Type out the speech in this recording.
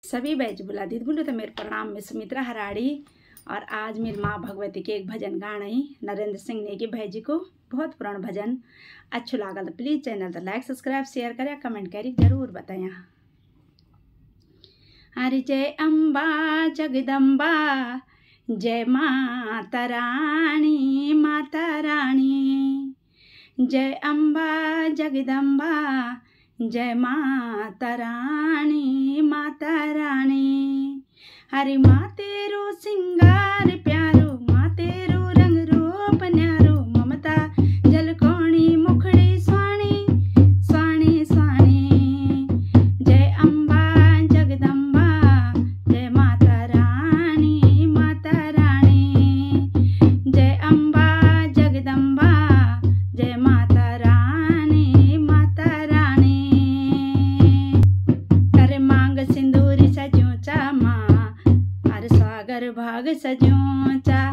सभी बैज बुला दीद बोलो तो मेरे प्रणाम में सुमित्रा हराड़ी। और आज मेरी माँ भगवती के एक भजन गाई नरेंद्र सिंह नेगी भाई जी को। बहुत पुराना भजन अच्छो लागल तो प्लीज़ चैनल तो लाइक सब्सक्राइब शेयर करें कमेंट करी जरूर बताया। हरि जय अम्बा जगदम्बा जय माता रानी जय अम्बा जगदम्बा जय माता रानी हरि माँ तेरो सिंगार प्यारो माँ तेरो रंग रूप न्यारो ममता जलकोणी मुखड़ी स्वाणी स्वाणी स्वाणी। जय अम्बा जगदम्बा जय माता रानी जय अम्बा जगदम्बा जय माता रानी कर मांग सिंदूरी सजो चा माँ सागर भाग सजो चा